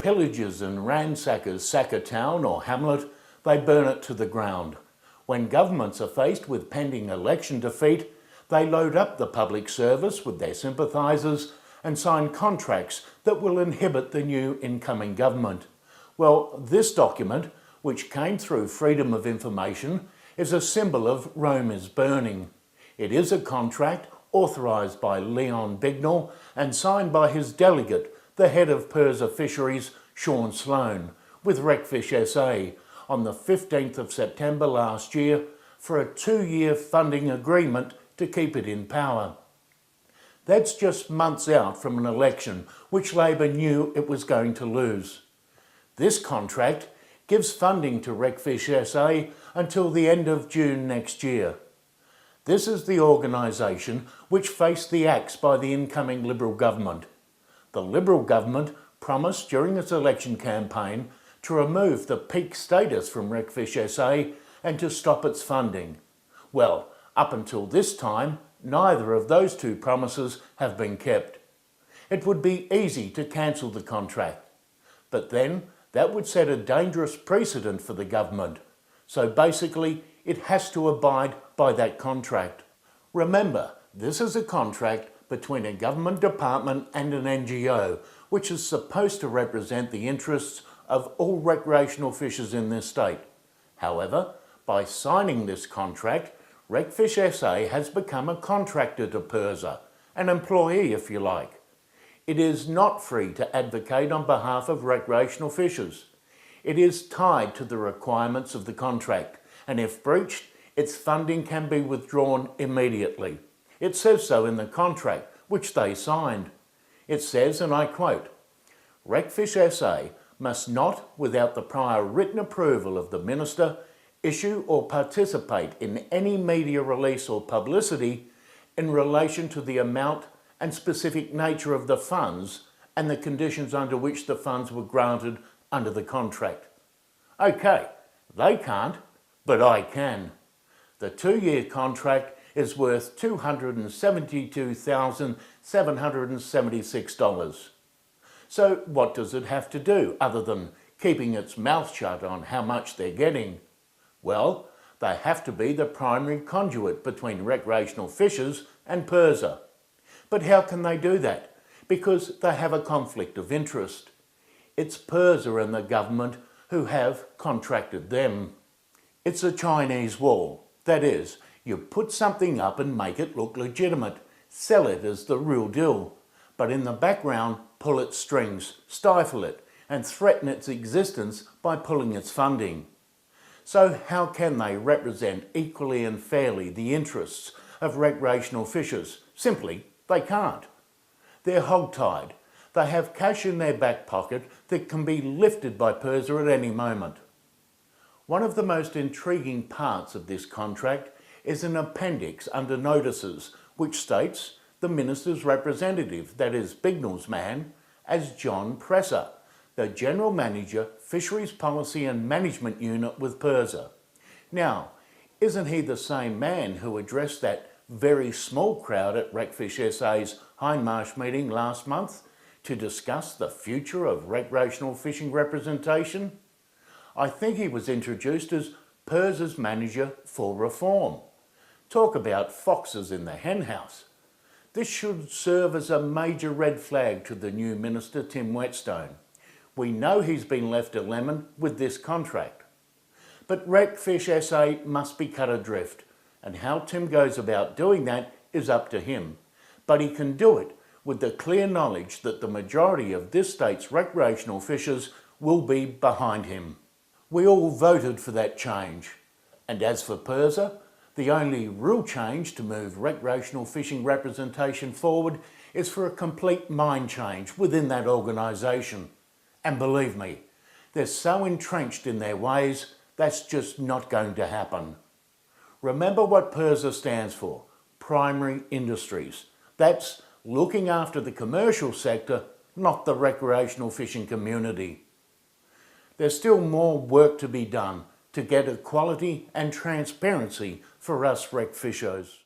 pillagers and ransackers sack a town or hamlet, they burn it to the ground. When governments are faced with pending election defeat, they load up the public service with their sympathisers and sign contracts that will inhibit the new incoming government. Well, this document, which came through Freedom of Information, is a symbol of Rome is burning. It is a contract authorised by Leon Bignell and signed by his delegate, the head of Pirsa Fisheries, Sean Sloan, with RecfishSA on the 15th of September last year for a 2-year funding agreement to keep it in power. That's just months out from an election which Labor knew it was going to lose. This contract gives funding to RecfishSA until the end of June next year. This is the organisation which faced the axe by the incoming Liberal government. The Liberal government promised during its election campaign to remove the peak status from RecfishSA and to stop its funding. Well, up until this time, neither of those two promises have been kept. It would be easy to cancel the contract, but then that would set a dangerous precedent for the government. So basically, it has to abide by that contract. Remember, this is a contract between a government department and an NGO, which is supposed to represent the interests of all recreational fishers in this state. However, by signing this contract, RecfishSA has become a contractor to Pirsa, an employee if you like. It is not free to advocate on behalf of recreational fishers. It is tied to the requirements of the contract, and if breached, its funding can be withdrawn immediately. It says so in the contract, which they signed. It says, and I quote, "RecfishSA must not, without the prior written approval of the Minister, issue or participate in any media release or publicity in relation to the amount and specific nature of the funds and the conditions under which the funds were granted under the contract." Okay, they can't, but I can. The 2-year contract is worth $272,776. So what does it have to do other than keeping its mouth shut on how much they're getting? Well, they have to be the primary conduit between recreational fishers and Pirsa. But how can they do that? Because they have a conflict of interest. It's Pirsa and the government who have contracted them. It's a Chinese wall. That is, you put something up and make it look legitimate, sell it as the real deal, but in the background pull its strings, stifle it, and threaten its existence by pulling its funding. So how can they represent equally and fairly the interests of recreational fishers? Simply, they can't. They're hogtied. They have cash in their back pocket that can be lifted by Pirsa at any moment. One of the most intriguing parts of this contract is an appendix under notices which states the Minister's representative, that is Bignell's man, as John Presser, the General Manager, Fisheries Policy and Management Unit with Pirsa. Now, isn't he the same man who addressed that very small crowd at RecfishSA's Hindmarsh meeting last month to discuss the future of recreational fishing representation? I think he was introduced as Pirsa's manager for reform. Talk about foxes in the henhouse. This should serve as a major red flag to the new Minister, Tim Whetstone. We know he's been left a lemon with this contract. But RecfishSA must be cut adrift, and how Tim goes about doing that is up to him. But he can do it with the clear knowledge that the majority of this state's recreational fishers will be behind him. We all voted for that change. And as for Pirsa, the only real change to move recreational fishing representation forward is for a complete mind change within that organisation. And believe me, they're so entrenched in their ways, that's just not going to happen. Remember what Pirsa stands for: primary industries. That's looking after the commercial sector, not the recreational fishing community. There's still more work to be done to get equality and transparency for us rec fishers.